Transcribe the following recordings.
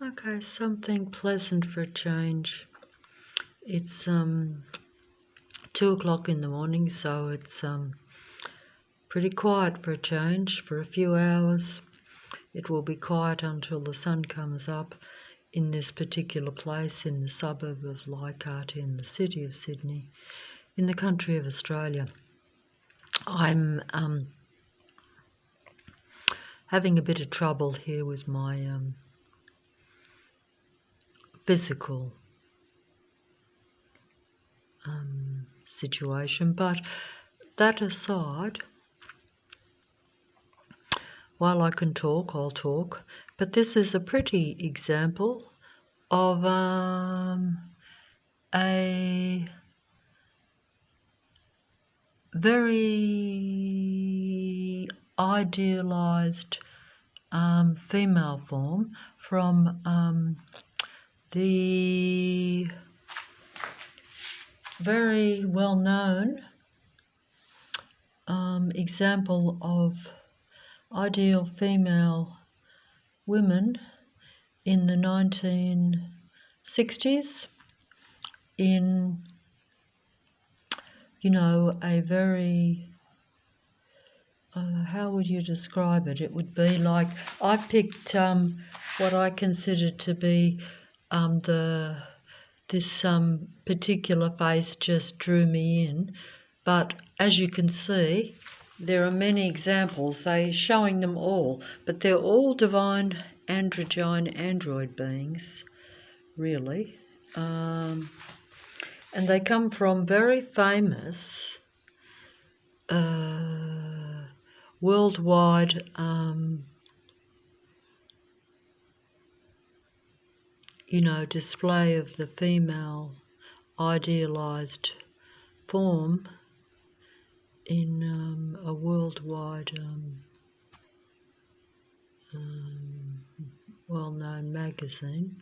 Okay, something pleasant for a change. It's 2 o'clock in the morning, so it's pretty quiet for a change for a few hours. It will be quiet until the sun comes up in this particular place in the suburb of Leichhardt in the city of Sydney, in the country of Australia. I'm having a bit of trouble here with my physical situation, but that aside, while I can talk, I'll talk. But this is a pretty example of a very idealized female form from the very well-known example of ideal female women in the 1960s in, a very, how would you describe it? It would be like, I picked what I consider to be this particular face just drew me in, but as you can see, there are many examples. They're showing them all, but they're all divine androgyne android beings, really. And they come from very famous worldwide display of the female idealized form in a worldwide well-known magazine.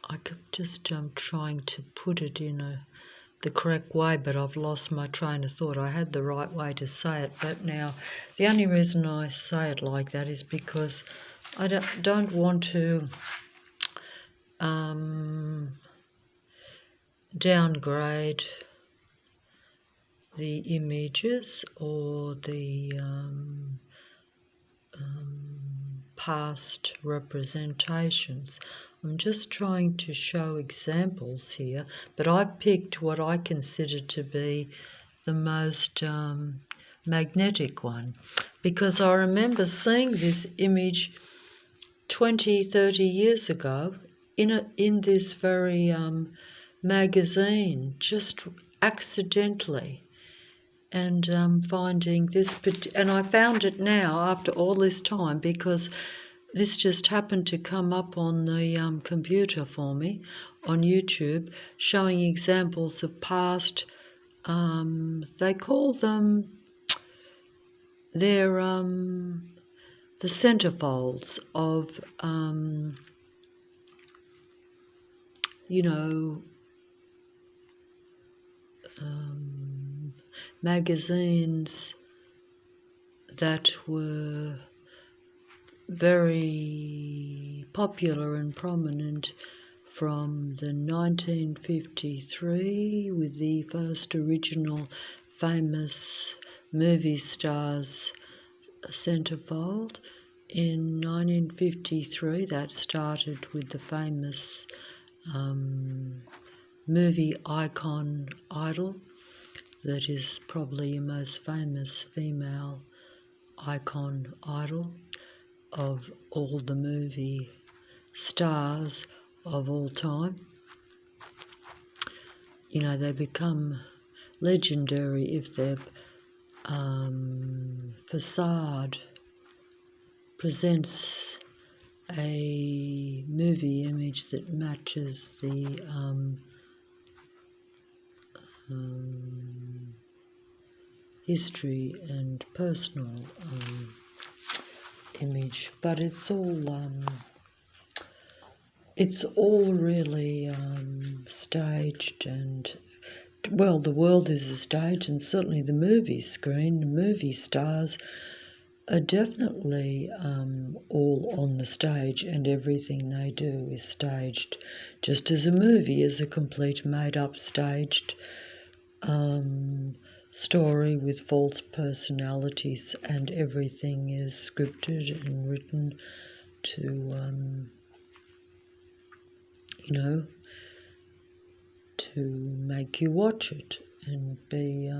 I keep just trying to put it in the correct way, but I've lost my train of thought. I had the right way to say it, but now the only reason I say it like that is because I don't want to downgrade the images or the past representations. I'm just trying to show examples here, but I've picked what I consider to be the most magnetic one, because I remember seeing this image 20, 30 years ago in this very magazine, just accidentally, and finding this, and I found it now after all this time because this just happened to come up on the computer for me on YouTube, showing examples of past, they call them, they're the centerfolds of, magazines that were very popular and prominent from the 1953 with the first original famous movie stars centerfold. In 1953, that started with the famous movie icon Idol, that is probably your most famous female icon idol of all the movie stars of all time. They become legendary if their facade presents a movie image that matches the history and personal image, but it's all really staged, and well, the world is a stage, and certainly the movie screen, the movie stars are definitely all on the stage, and everything they do is staged, just as a movie is a complete made-up staged story with false personalities, and everything is scripted and written to, to make you watch it and be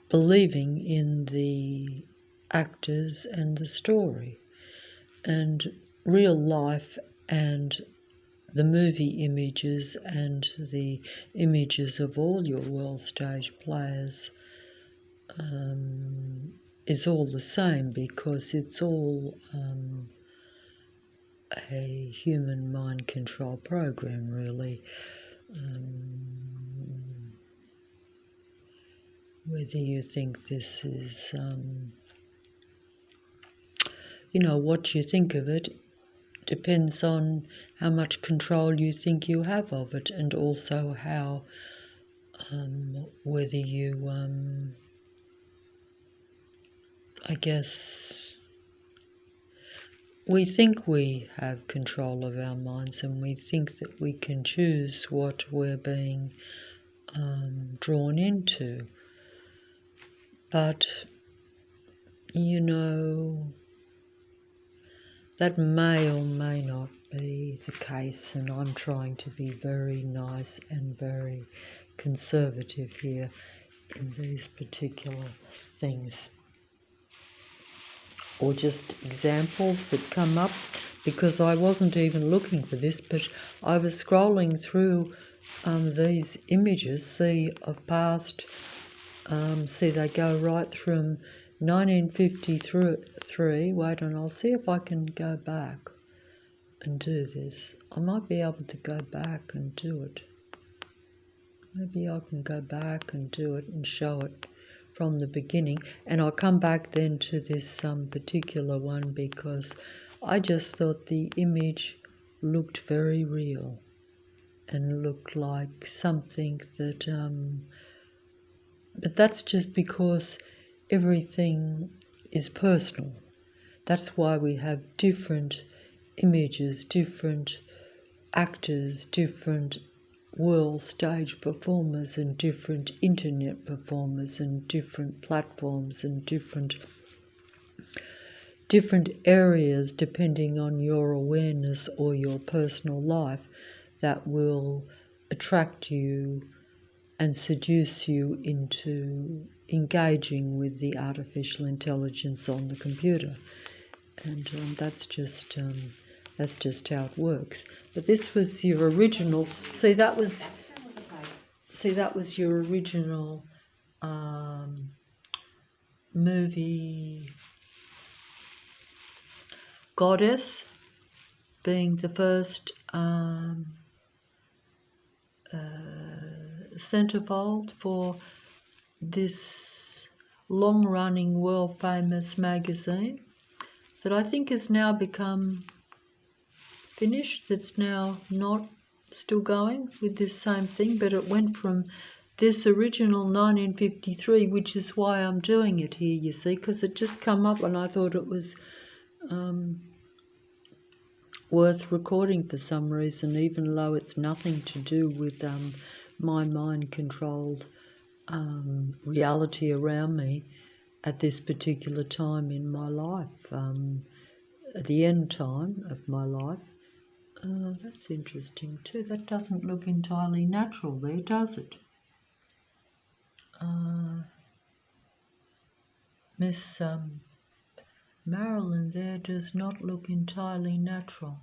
believing in the actors and the story. And real life and the movie images and the images of all your world stage players is all the same, because it's all a human mind control program, really. Whether you think this is, what you think of it depends on how much control you think you have of it, and also how, whether you, I guess, we think we have control of our minds, and we think that we can choose what we're being drawn into. But, that may or may not be the case, and I'm trying to be very nice and very conservative here in these particular things. Or just examples that come up, because I wasn't even looking for this, but I was scrolling through these images, of past, they go right from 1953. Wait, and I'll see if I can go back and do this. I might be able to go back and do it. Maybe I can go back and do it and show it from the beginning, and I'll come back then to this particular one, because I just thought the image looked very real and looked like something that, but that's just because everything is personal. That's why we have different images, different actors, different world stage performers, and different internet performers, and different platforms, and different areas, depending on your awareness or your personal life, that will attract you and seduce you into engaging with the artificial intelligence on the computer. And that's just how it works. But this was your original. That was your original movie Goddess, being the first centerfold for this long-running, world-famous magazine that I think has now become finished, that's now not still going with this same thing, but it went from this original 1953, which is why I'm doing it here, you see, because it just come up and I thought it was worth recording for some reason, even though it's nothing to do with my mind-controlled reality around me at this particular time in my life, at the end time of my life. That's interesting too. That doesn't look entirely natural there, does it? Miss Marilyn there does not look entirely natural.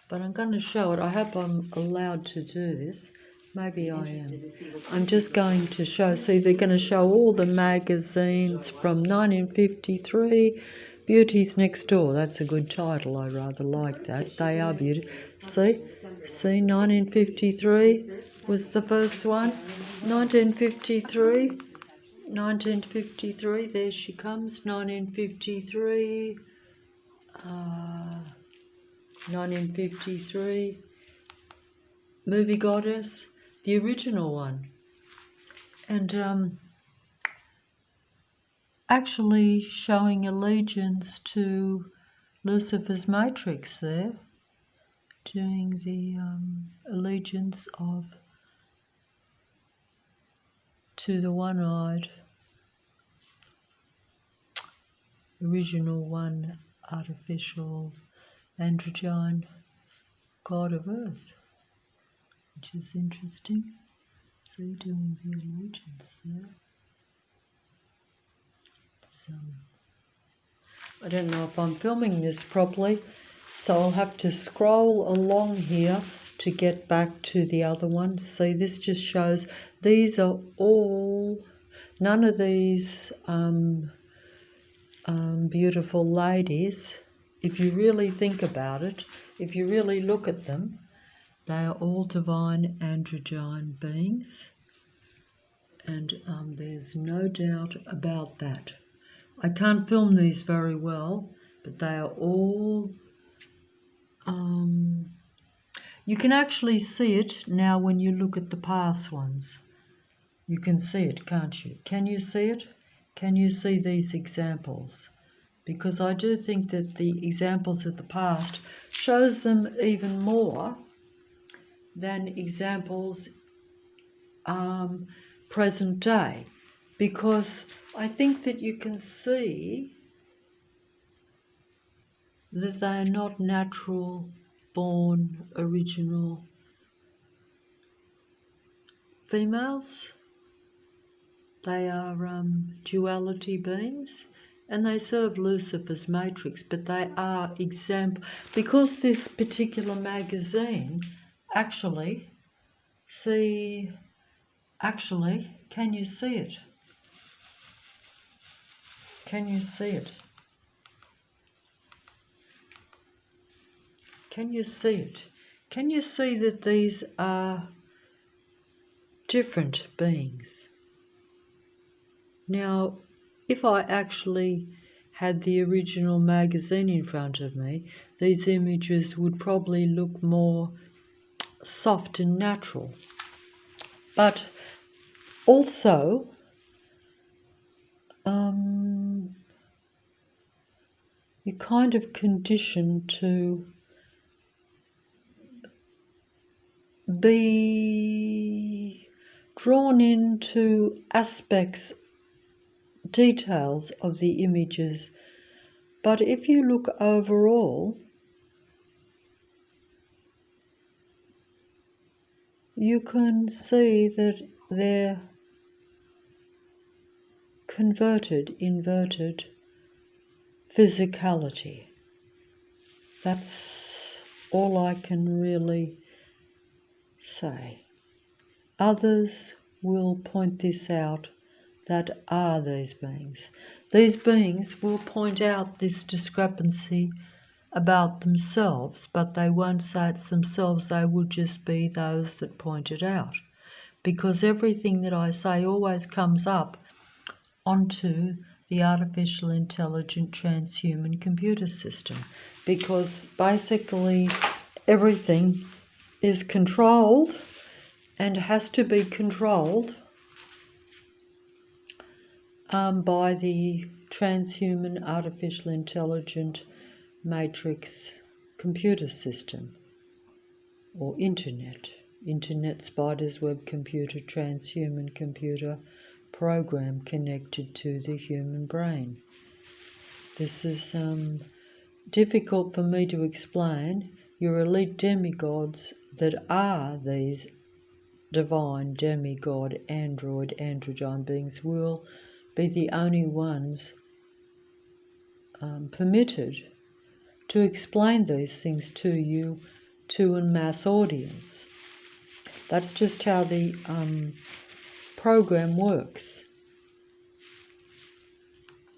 But I'm going to show it. I hope I'm allowed to do this. Maybe I am. I'm just going to show. See, they're going to show all the magazines from 1953. Beauties Next Door. That's a good title. I rather like that. They are beauty. See, 1953 was the first one. 1953. 1953. There she comes. 1953. 1953, Movie Goddess, the original one. And actually showing allegiance to Lucifer's matrix there, doing the allegiance to the one-eyed original one artificial androgyne god of earth, which is interesting. See, doing the allegiance there. I don't know if I'm filming this properly, so I'll have to scroll along here to get back to the other one. See, this just shows these are all, none of these beautiful ladies, if you really think about it, if you really look at them, they are all divine androgyne beings, and there's no doubt about that. I can't film these very well, but they are all, you can actually see it now when you look at the past ones. You can see it, can't you? Can you see it? Can you see these examples? Because I do think that the examples of the past shows them even more than examples present day, because I think that you can see that they are not natural born original females. They are duality beings, and they serve Lucifer's matrix, but they are because this particular magazine actually, can you see it? Can you see it? Can you see it? Can you see that these are different beings? Now, if I actually had the original magazine in front of me, these images would probably look more soft and natural. But also, you're kind of conditioned to be drawn into aspects, details of the images. But if you look overall, you can see that they're inverted physicality. That's all I can really say. Others will point this out that are these beings. These beings will point out this discrepancy about themselves, but they won't say it's themselves. They will just be those that point it out, because everything that I say always comes up onto the artificial intelligent transhuman computer system, because basically everything is controlled and has to be controlled by the transhuman artificial intelligent matrix computer system, or internet spiders web computer, transhuman computer program connected to the human brain. This is difficult for me to explain. Your elite demigods that are these divine demigod android androgyne beings will be the only ones permitted to explain these things to you, to a mass audience. That's just how the program works.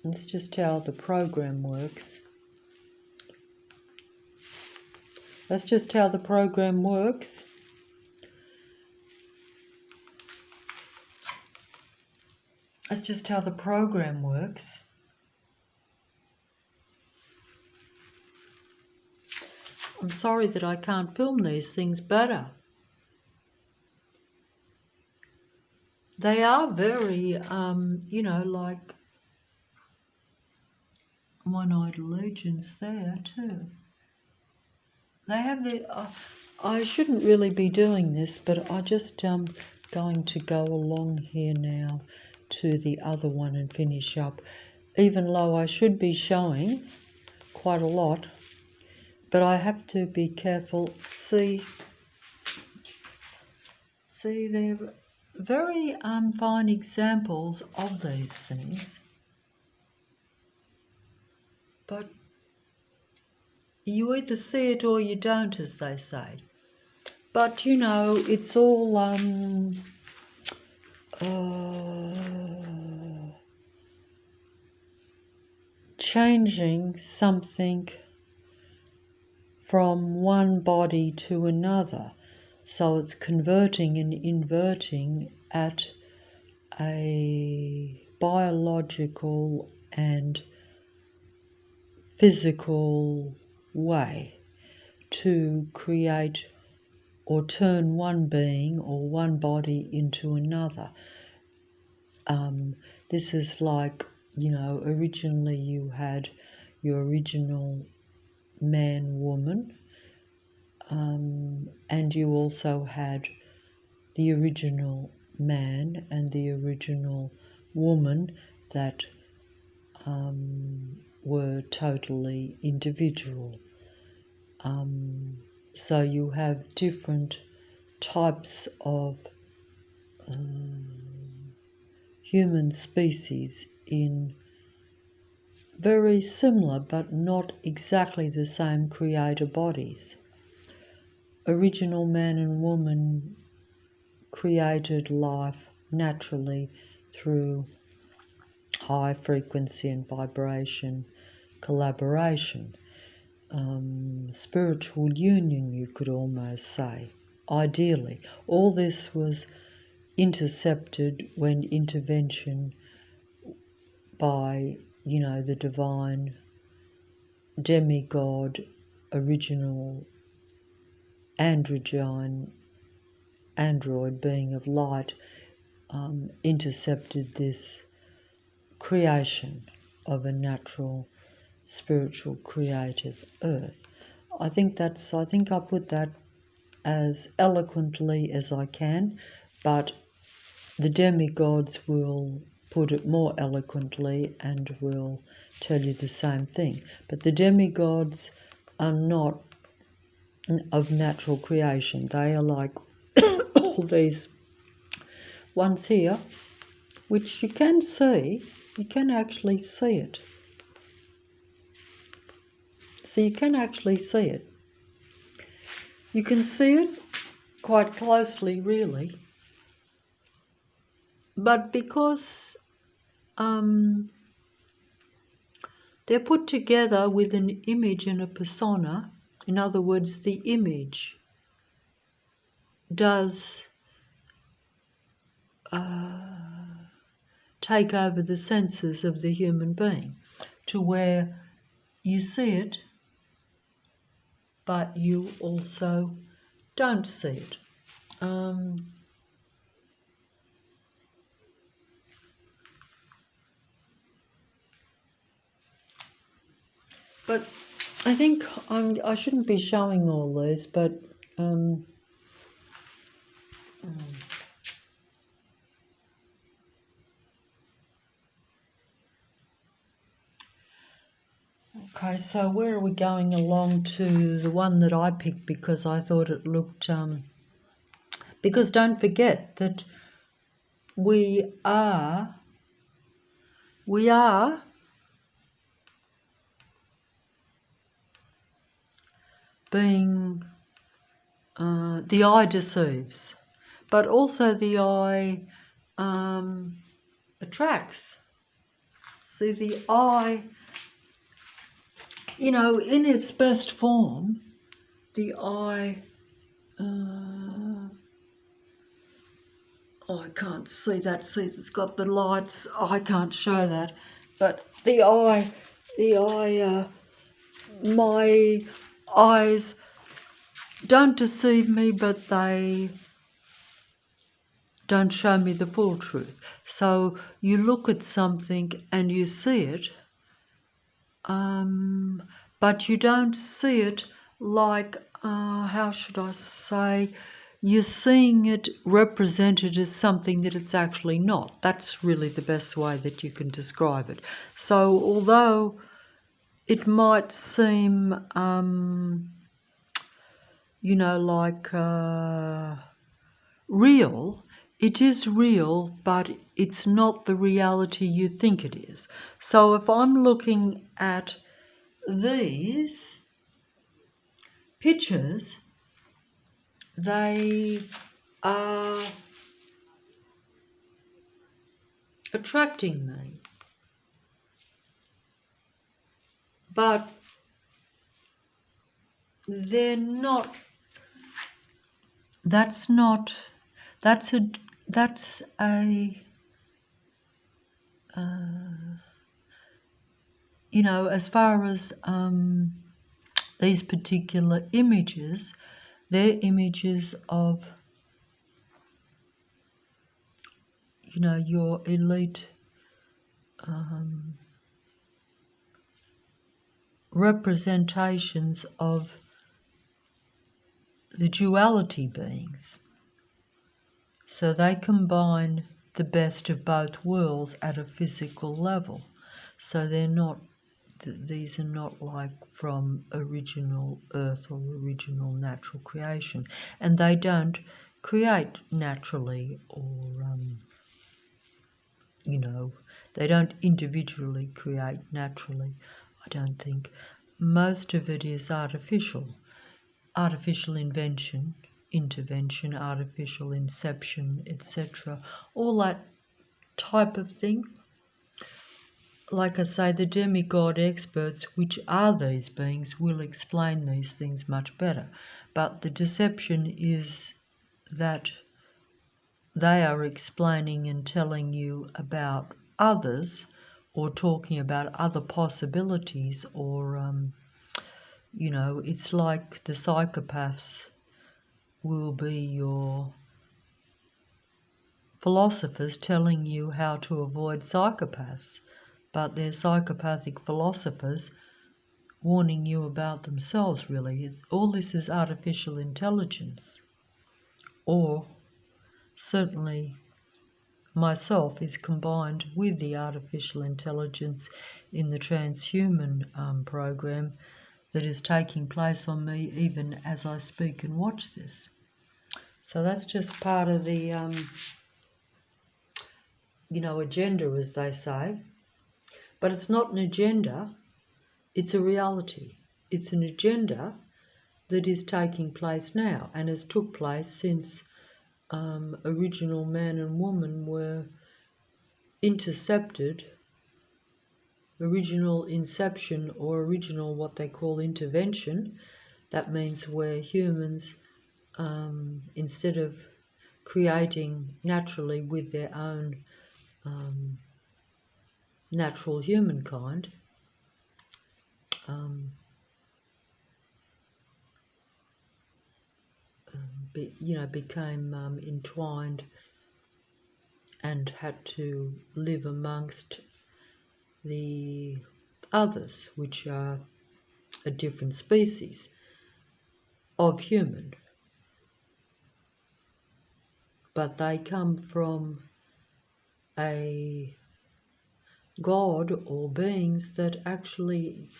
That's just how the program works. That's just how the program works. That's just how the program works. I'm sorry that I can't film these things better. They are very, like one-eyed legions there too. They have the. I shouldn't really be doing this, but I just going to go along here now to the other one and finish up. Even though I should be showing quite a lot, but I have to be careful. See, they're very fine examples of these things, but you either see it or you don't, as they say. But you know, it's all changing something from one body to another. So it's converting and inverting at a biological and physical way to create or turn one being or one body into another. This is like, you know, originally you had your original man, woman, and you also had the original man and the original woman that were totally individual. So you have different types of human species in very similar but not exactly the same creator bodies. Original man and woman created life naturally through high frequency and vibration collaboration, spiritual union, you could almost say, ideally. All this was intercepted when intervention by, you know, the divine demigod, original android being of light, intercepted this creation of a natural, spiritual, creative earth. I think I put that as eloquently as I can, but the demigods will put it more eloquently and will tell you the same thing. But the demigods are not of natural creation. They are like all these ones here, which you can see. You can actually see it. So you can actually see it. You can see it quite closely, really. But because they're put together with an image and a persona, in other words, the image does take over the senses of the human being, to where you see it, but you also don't see it. But I think I shouldn't be showing all these, but okay, so where are we going along to the one that I picked because I thought it looked, because don't forget that we are being, the eye deceives, but also the eye attracts. See, the eye, you know, in its best form, the eye, I can't see that. See, it's got the lights. I can't show that. But the eye, my eyes don't deceive me, but they don't show me the full truth. So you look at something and you see it, but you don't see it like, how should I say, you're seeing it represented as something that it's actually not. That's really the best way that you can describe it. So although it might seem, like real, it is real, but it's not the reality you think it is. So if I'm looking at these pictures, they are attracting me, but they're not. That's not. That's a. As far as these particular images, they're images of, your elite representations of the duality beings. So they combine the best of both worlds at a physical level. So they're not, these are not like from original earth or original natural creation. And they don't create naturally, or, they don't individually create naturally, I don't think. Most of it is artificial invention, intervention, artificial inception, etc. All that type of thing. Like I say, the demigod experts, which are these beings, will explain these things much better. But the deception is that they are explaining and telling you about others, or talking about other possibilities, or, it's like the psychopaths will be your philosophers telling you how to avoid psychopaths, but they're psychopathic philosophers warning you about themselves, really. All this is artificial intelligence, or certainly myself is combined with the artificial intelligence in the transhuman program that is taking place on me even as I speak and watch this. So that's just part of the, agenda, as they say. But it's not an agenda, it's a reality. It's an agenda that is taking place now and has took place since original man and woman were intercepted, original inception, or original what they call intervention. That means where humans, instead of creating naturally with their own natural humankind, became entwined and had to live amongst the others, which are a different species of human. But they come from a God or beings that actually,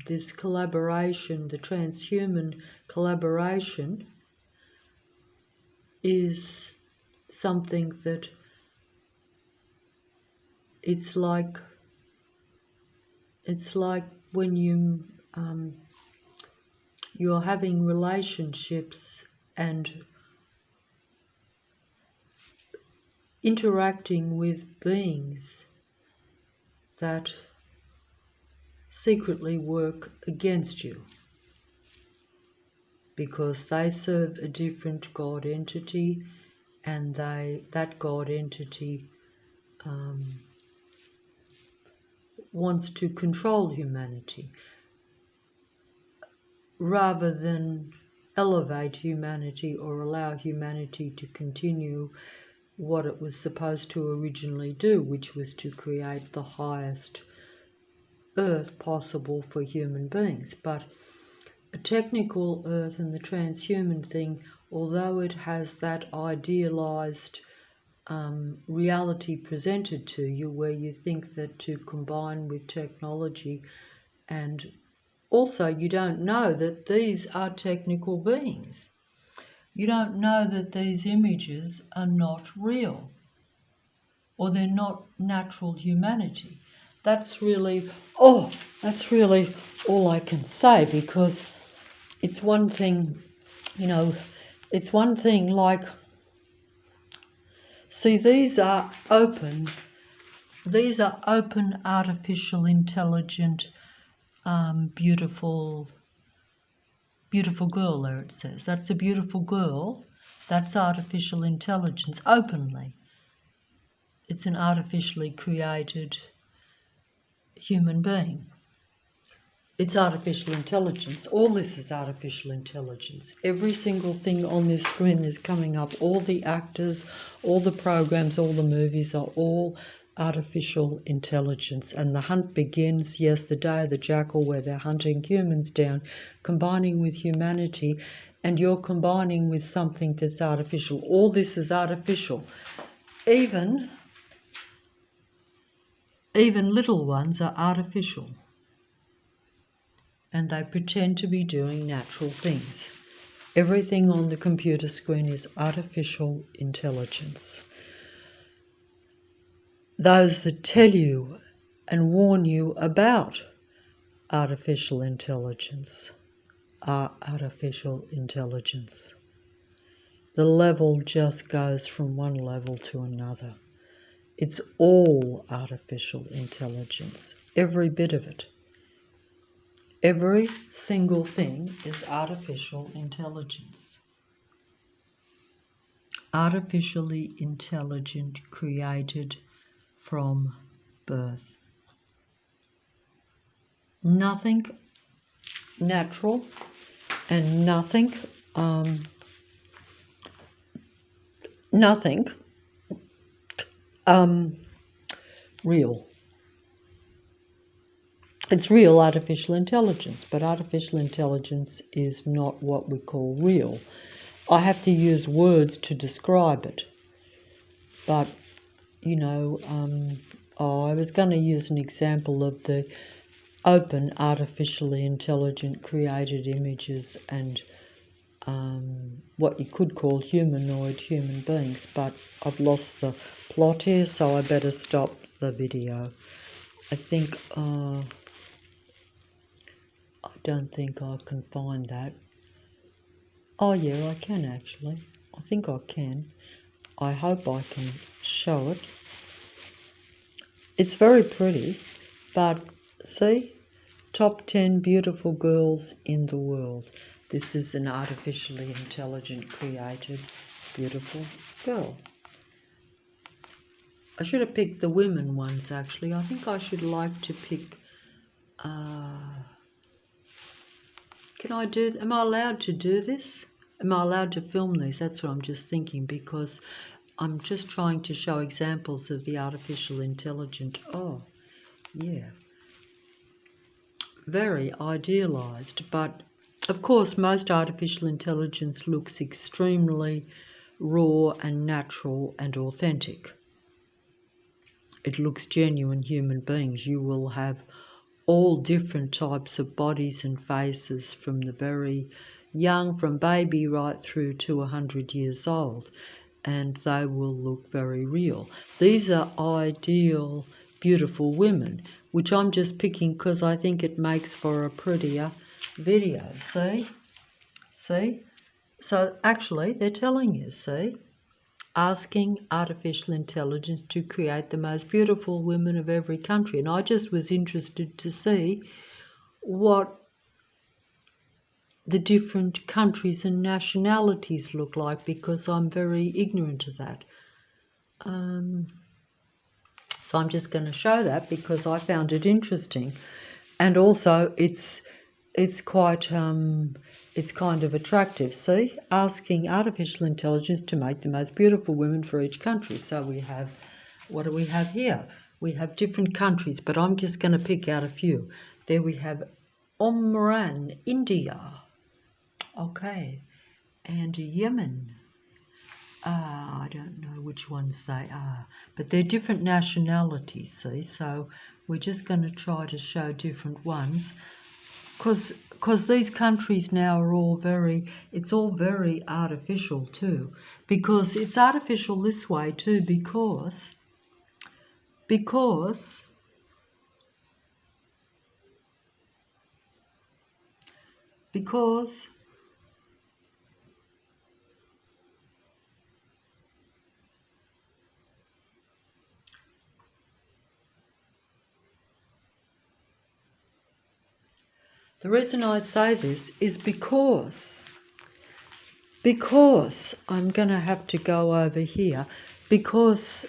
this collaboration, the transhuman collaboration, is something that it's like when you're having relationships and interacting with beings that secretly work against you because they serve a different God entity, and that God entity wants to control humanity rather than elevate humanity or allow humanity to continue what it was supposed to originally do, which was to create the highest Earth possible for human beings. But a technical Earth and the transhuman thing, although it has that idealized reality presented to you where you think that to combine with technology, and also you don't know that these are technical beings. You don't know that these images are not real or they're not natural humanity. That's really all I can say, because it's one thing, it's one thing like, see, these are open artificial intelligent, beautiful girl there, it says. That's a beautiful girl. That's artificial intelligence, openly. It's an artificially created human being. It's artificial intelligence. All this is artificial intelligence. Every single thing on this screen is coming up. All the actors, all the programs, all the movies are all artificial intelligence. And the hunt begins, yes, the day of the jackal, where they're hunting humans down, combining with humanity, and you're combining with something that's artificial. All this is artificial. Even little ones are artificial. And they pretend to be doing natural things. Everything on the computer screen is artificial intelligence. Those that tell you and warn you about artificial intelligence are artificial intelligence. The level just goes from one level to another. It's all artificial intelligence, every bit of it. Every single thing is artificial intelligence. Artificially intelligent, created from birth. Nothing natural and nothing real. It's real artificial intelligence, but artificial intelligence is not what we call real. I have to use words to describe it. But, I was going to use an example of the open artificially intelligent created images and what you could call humanoid human beings, but I've lost the plot here, so I better stop the video. I think... I don't think I can find that. Oh yeah, I can actually. I think I can. I hope I can show it. It's very pretty, but see? Top 10 beautiful girls in the world. This is an artificially intelligent, created, beautiful girl. I should have picked the women ones actually. I think I should like to pick... am I allowed to do this? Am I allowed to film these? That's what I'm just thinking, because I'm just trying to show examples of the artificial intelligent. Oh, yeah. Very idealized, but of course most artificial intelligence looks extremely raw and natural and authentic. It looks genuine human beings. You will have all different types of bodies and faces, from the very young, from baby right through to 100 years old, and they will look very real. These are ideal, beautiful women, which I'm just picking because I think it makes for a prettier video. See? So actually they're telling you, see? Asking artificial intelligence to create the most beautiful women of every country. And I just was interested to see what the different countries and nationalities look like, because I'm very ignorant of that. So I'm just going to show that because I found it interesting. And also it's quite... it's kind of attractive. See, asking artificial intelligence to make the most beautiful women for each country. So we have, what do we have here? We have different countries, but I'm just going to pick out a few. There we have Omran, India. Okay. And Yemen. I don't know which ones they are, but they're different nationalities, see? So we're just going to try to show different ones. Because these countries now are all it's all very artificial too. Because it's artificial this way too, because the reason I say this is because I'm going to have to go over here, because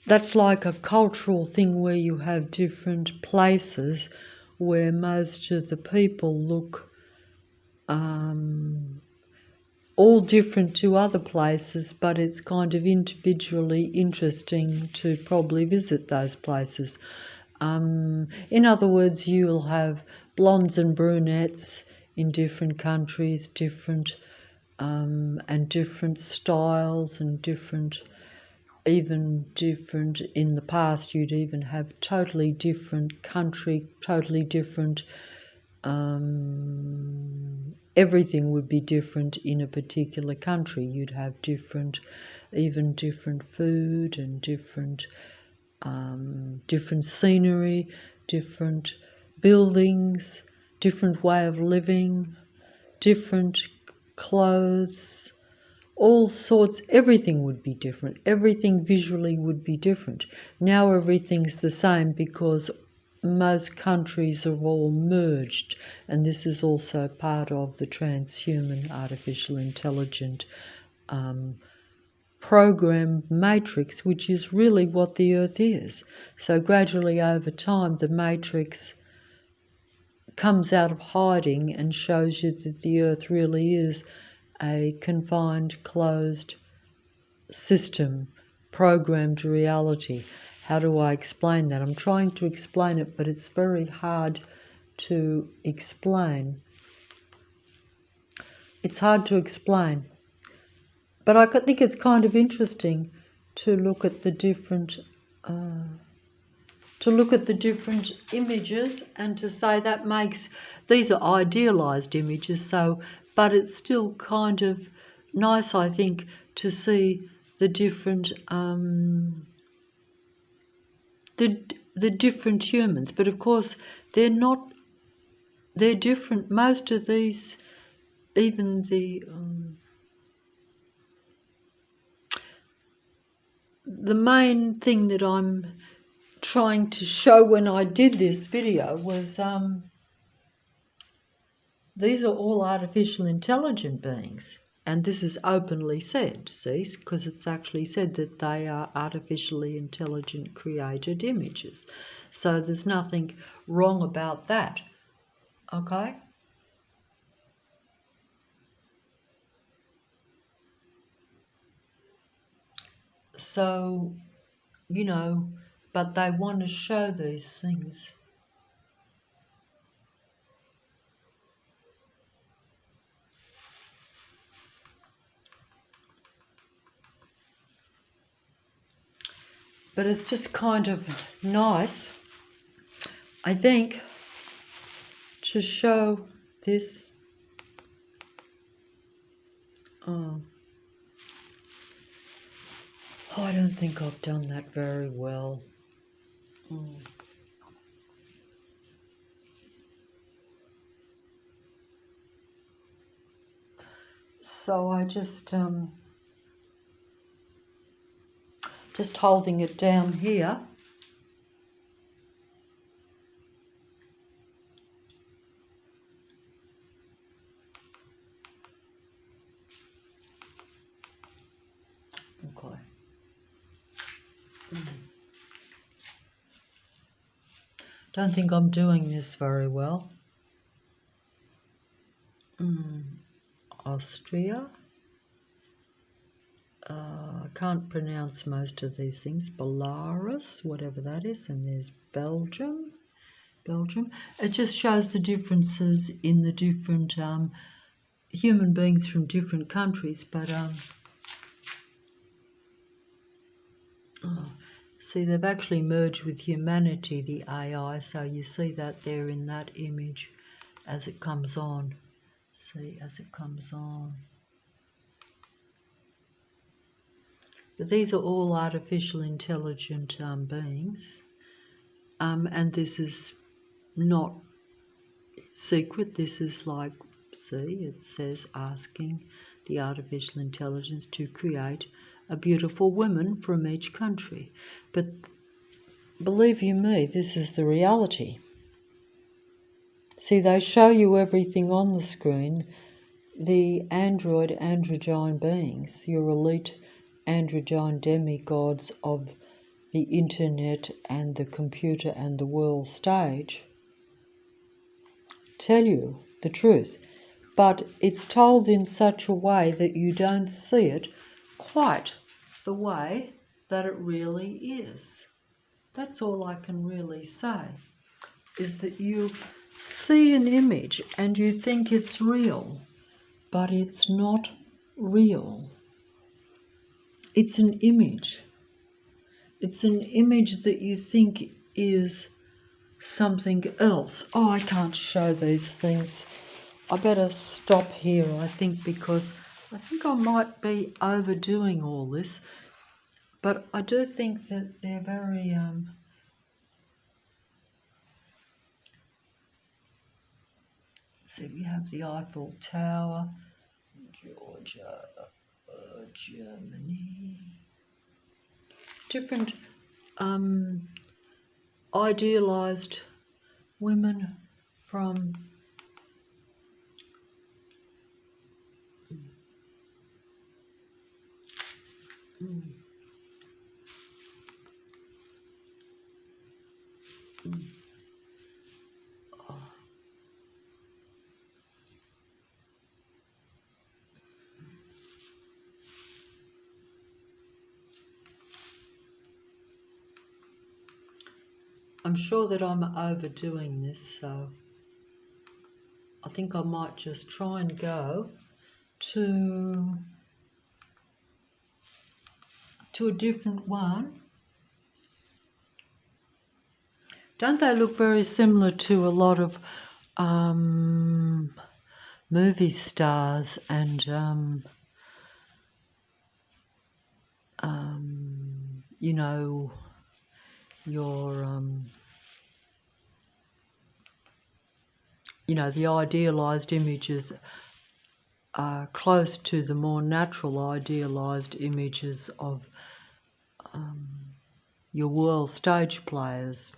that's like a cultural thing where you have different places where most of the people look all different to other places, but it's kind of individually interesting to probably visit those places. In other words, you'll have blondes and brunettes in different countries, and different styles and different in the past. You'd even have totally different country, totally different, everything would be different in a particular country. You'd have different food and different scenery, different buildings, different way of living, different clothes, all sorts. Everything would be different. Everything visually would be different. Now everything's the same because most countries are all merged, and this is also part of the transhuman artificial intelligent program matrix, which is really what the Earth is. So gradually over time the matrix comes out of hiding and shows you that the Earth really is a confined, closed system, programmed reality. How do I explain that? I'm trying to explain it, but it's very hard to explain. It's hard to explain. But I think it's kind of interesting to look at the different images and to say that these are idealized images, but it's still kind of nice, I think, to see the different the different humans. But of course they're different. Most of these, even the main thing that I'm trying to show when I did this video was these are all artificial intelligent beings, and this is openly said, see, because it's actually said that they are artificially intelligent created images. So there's nothing wrong about that, okay? So, you know, but they want to show these things. But it's just kind of nice, I think, to show this. I don't think I've done that very well. So I just holding it down here. Okay. Don't think I'm doing this very well. Austria. I can't pronounce most of these things. Belarus, whatever that is, and there's Belgium. It just shows the differences in the different human beings from different countries. But see, they've actually merged with humanity, the AI, so you see that there in that image as it comes on. See, as it comes on. But these are all artificial intelligent beings, and this is not secret. This is like, see, it says asking the artificial intelligence to create a beautiful woman from each country. But believe you me, this is the reality. See, they show you everything on the screen. The androgyne beings, your elite androgyne demigods of the internet and the computer and the world stage, tell you the truth, but it's told in such a way that you don't see it quite the way that it really is. That's all I can really say, is that you see an image and you think it's real, but it's not real. It's an image. It's an image that you think is something else. Oh, I can't show these things. I better stop here, I think, because I think I might be overdoing all this. But I do think that they're very see, we have the Eiffel Tower, Georgia, Germany. Different idealized women from I'm sure that I'm overdoing this, so I think I might just try and go to a different one. Don't they look very similar to a lot of movie stars and you know, your you know, the idealized images are close to the more natural idealized images of your world stage players.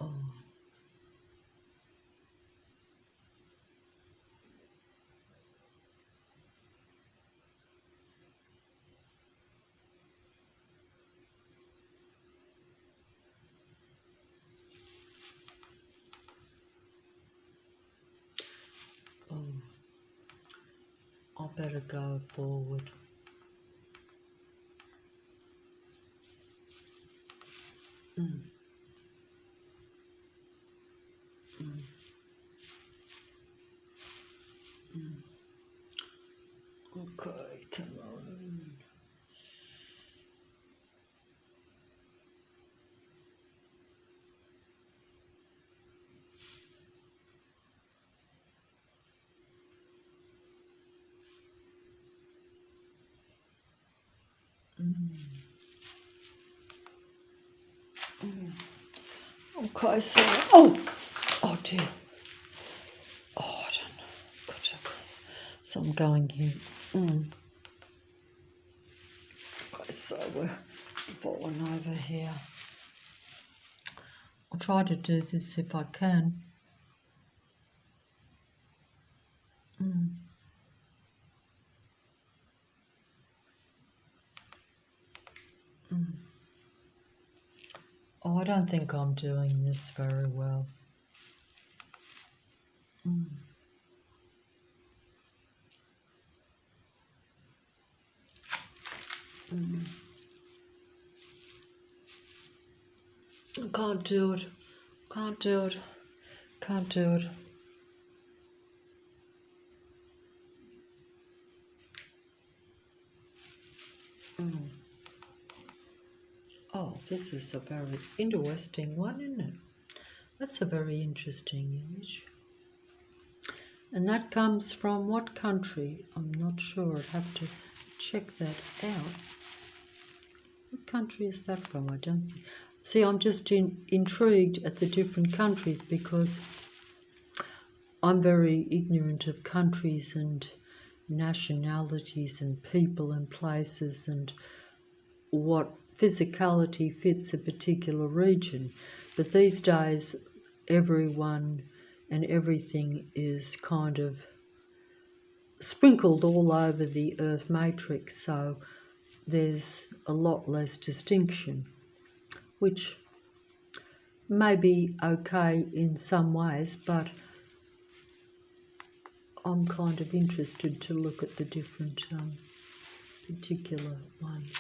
Oh. Oh. I better go forward. Mm. Mm. Mm. Okay, come on. Mm. Mm. Okay, so oh dear. Oh, I don't know. Goodness. So I'm going here. Okay, so we're falling over here. I'll try to do this if I can. Oh, I don't think I'm doing this very well. I can't do it. Can't do it. Can't do it. Oh, this is a very interesting one, isn't it? That's a very interesting image. And that comes from what country? I'm not sure. I'd have to check that out. What country is that from? I don't see. I'm just intrigued at the different countries because I'm very ignorant of countries and nationalities and people and places and what physicality fits a particular region. But these days, everyone and everything is kind of sprinkled all over the Earth matrix, so there's a lot less distinction, which may be okay in some ways, but I'm kind of interested to look at the different particular ones.